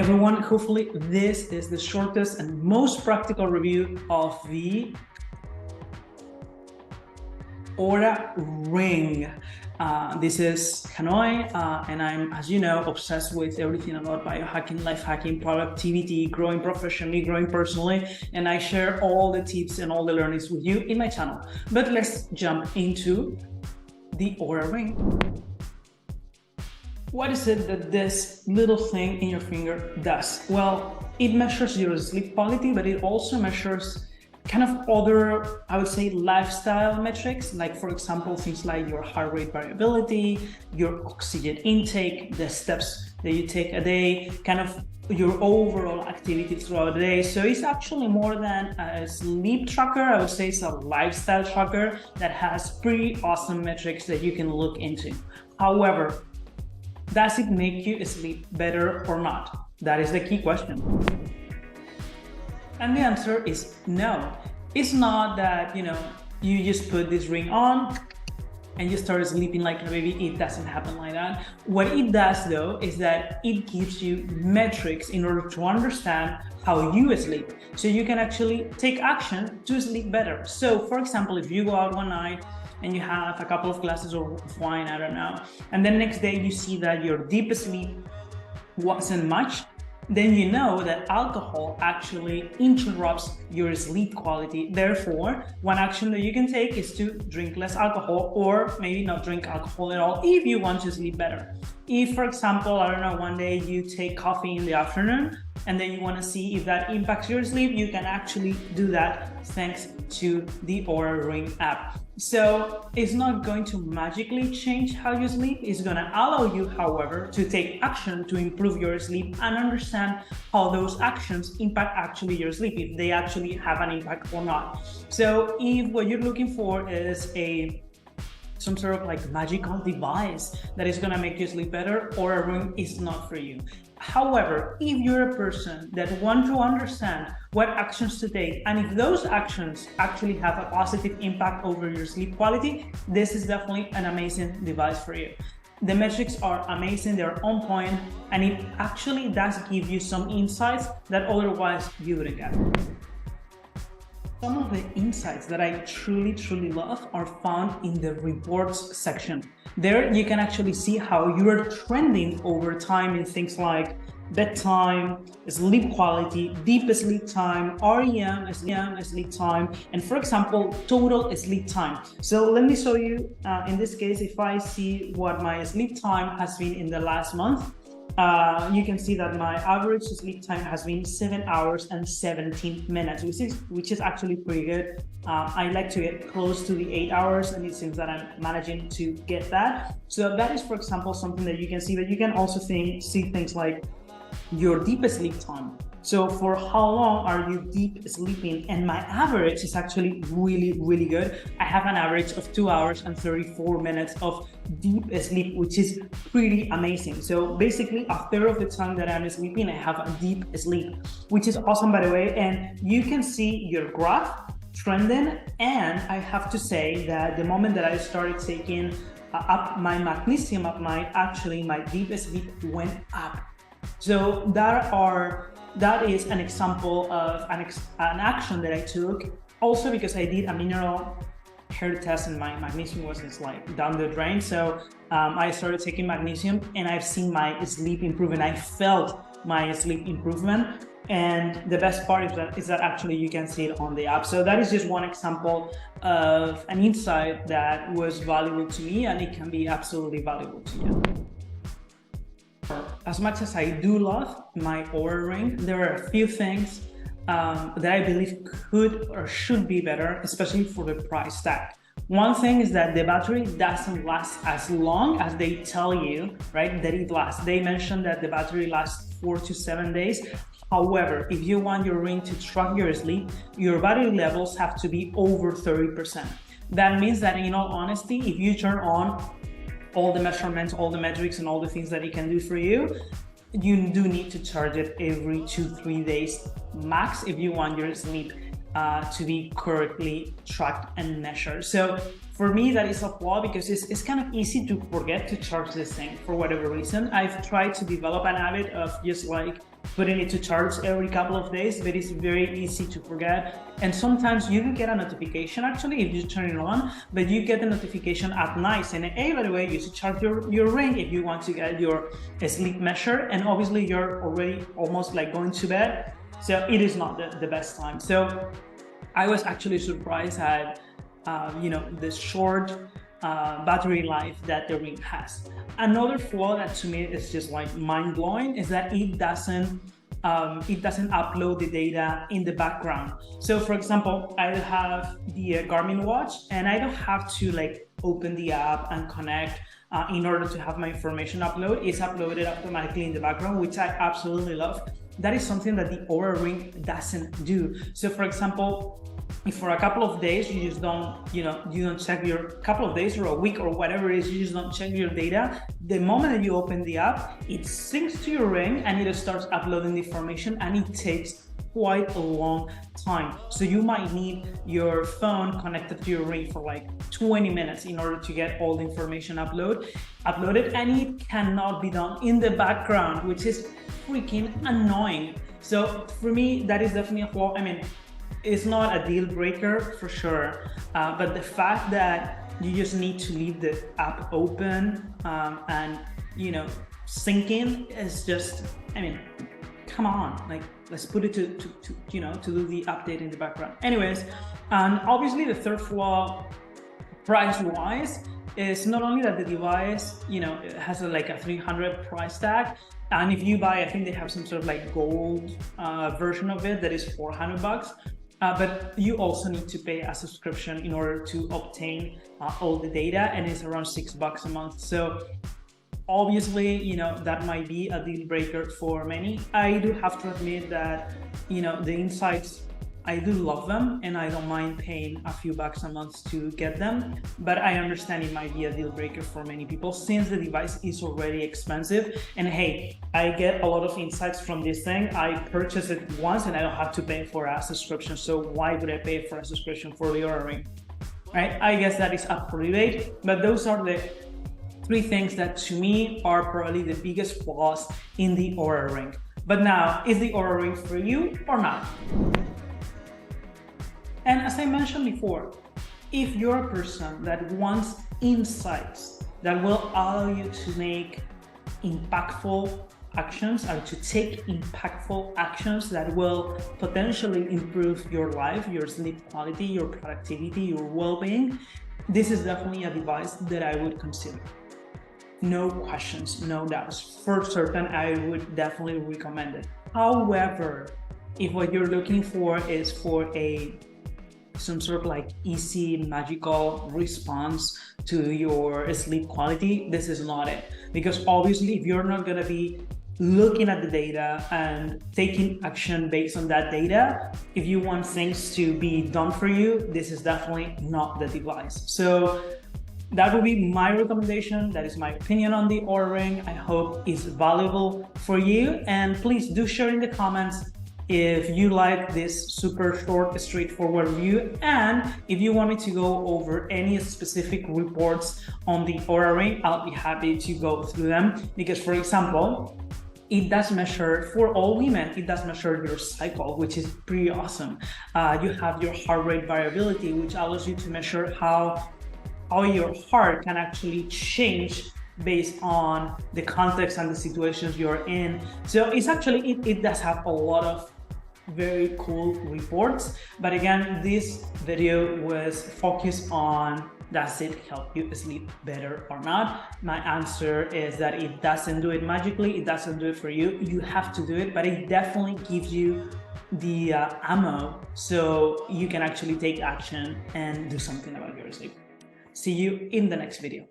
everyone, hopefully this is the shortest and most practical review of the Oura Ring. This is Hanoi, and I'm, as you know, obsessed with everything about biohacking, life hacking, productivity, growing professionally, growing personally, and I share all the tips and all the learnings with you in my channel. But let's jump into the Oura Ring. What is it that this little thing in your finger does? Well, it measures your sleep quality, but it also measures kind of other, I would say, lifestyle metrics, like for example, things like your heart rate variability, your oxygen intake, the steps that you take a day, kind of your overall activity throughout the day. So it's actually more than a sleep tracker. I would say it's a lifestyle tracker that has pretty awesome metrics that you can look into. However, does it make you sleep better or not? That is the key question. And the answer is no. It's not that, you just put this ring on and you start sleeping like a baby. It doesn't happen like that. What it does though is that it gives you metrics in order to understand how you sleep. So you can actually take action to sleep better. So for example, if you go out one night and you have a couple of glasses of wine, I don't know, and then next day you see that your deep sleep wasn't much, then you know that alcohol actually interrupts your sleep quality. Therefore, one action that you can take is to drink less alcohol, or maybe not drink alcohol at all if you want to sleep better. If, for example, I don't know, one day you take coffee in the afternoon and then you want to see if that impacts your sleep, you can actually do that thanks to the Oura Ring app. So it's not going to magically change how you sleep. It's going to allow you, however, to take action to improve your sleep and understand how those actions impact actually your sleep, if they actually have an impact or not. So if what you're looking for is some sort of like magical device that is going to make you sleep better, Oura Ring is not for you. However, if you're a person that wants to understand what actions to take, and if those actions actually have a positive impact over your sleep quality, this is definitely an amazing device for you. The metrics are amazing, they're on point, and it actually does give you some insights that otherwise you wouldn't get. Some of the insights that I truly love are found in the reports section. There you can actually see how you're trending over time in things like bedtime, sleep quality, deep sleep time, REM sleep time, and for example, total sleep time. So let me show you, in this case, if I see what my sleep time has been in the last month, you can see that my average sleep time has been 7 hours and 17 minutes, which is actually pretty good. I like to get close to the 8 hours, and it seems that I'm managing to get that. So that is, for example, something that you can see, but you can also see things like your deep sleep time. So for how long are you deep sleeping? And my average is actually really good. I have an average of 2 hours and 34 minutes of deep sleep, which is pretty amazing. So basically a third of the time that I'm sleeping, I have a deep sleep, which is awesome, by the way. And you can see your graph trending. And I have to say that the moment that I started taking up my magnesium at night, actually my deep sleep went up. So that is an example of an action that I took. Also because I did a mineral hair test and my magnesium was just like down the drain. So I started taking magnesium and I've seen my sleep improvement. I felt my sleep improvement. And the best part is that actually you can see it on the app. So that is just one example of an insight that was valuable to me, and it can be absolutely valuable to you. As much as I do love my Oura Ring, there are a few things that I believe could or should be better, especially for the price tag. One thing is that the battery doesn't last as long as they tell you, right, that it lasts. They mentioned that the battery lasts 4 to 7 days. However, if you want your ring to track your sleep, your battery levels have to be over 30%. That means that, in all honesty, if you turn on all the measurements, all the metrics, and all the things that it can do for you, you do need to charge it every 2-3 days max if you want your sleep to be correctly tracked and measured. So for me, that is a flaw because it's kind of easy to forget to charge this thing for whatever reason. I've tried to develop an habit of just like putting it to charge every couple of days, but it's very easy to forget. And sometimes you can get a notification actually if you turn it on, but you get the notification at night saying, hey, by the way, you should charge your ring if you want to get your sleep measure. And obviously you're already almost like going to bed. So it is not the best time. So I was actually surprised at, the short battery life that the ring has. Another flaw that to me is just like mind-blowing is that it doesn't upload the data in the background. So for example, I have the Garmin watch and I don't have to like open the app and connect in order to have my information upload. It's uploaded automatically in the background, which I absolutely love. That is something that the Oura Ring doesn't do. So for example, if for a couple of days you just don't, you don't check your couple of days or a week or whatever it is, you just don't check your data, the moment that you open the app, it syncs to your ring and it starts uploading the information, and it takes quite a long time. So you might need your phone connected to your ring for like 20 minutes in order to get all the information uploaded, and it cannot be done in the background, which is freaking annoying. So for me, that is definitely a flaw. I mean, it's not a deal breaker for sure, but the fact that you just need to leave the app open and syncing is just, I mean, come on, like let's put it to do the update in the background. Anyways, and obviously the third flaw, price-wise, is not only that the device, it has like a 300 price tag, and if you buy, I think they have some sort of like gold version of it that is $400. But you also need to pay a subscription in order to obtain all the data, and it's around $6 a month. So obviously, that might be a deal breaker for many. I do have to admit that, the insights, I do love them and I don't mind paying a few bucks a month to get them, but I understand it might be a deal breaker for many people since the device is already expensive. And hey, I get a lot of insights from this thing. I purchased it once and I don't have to pay for a subscription. So why would I pay for a subscription for the Oura Ring? Right? I guess that is up for debate, but those are the three things that to me are probably the biggest flaws in the Oura Ring. But now, is the Oura Ring for you or not? And as I mentioned before, if you're a person that wants insights that will allow you to make impactful actions or to take impactful actions that will potentially improve your life, your sleep quality, your productivity, your well-being, this is definitely a device that I would consider. No questions, no doubts. For certain, I would definitely recommend it. However, if what you're looking for is for some sort of like easy magical response to your sleep quality, this is not it. Because obviously, if you're not gonna be looking at the data and taking action based on that data, if you want things to be done for you, this is definitely not the device. So that would be my recommendation. That is my opinion on the Oura Ring. I hope it's valuable for you. And please do share in the comments if you like this super short, straightforward review, and if you want me to go over any specific reports on the Oura Ring, I'll be happy to go through them. Because for example, it does measure, for all women, it does measure your cycle, which is pretty awesome. You have your heart rate variability, which allows you to measure how your heart can actually change based on the context and the situations you're in. So it's actually, it does have a lot of very cool reports. But again, this video was focused on, does it help you sleep better or not? My answer is that it doesn't do it magically. It doesn't do it for you. You have to do it, but it definitely gives you the ammo so you can actually take action and do something about your sleep. See you in the next video.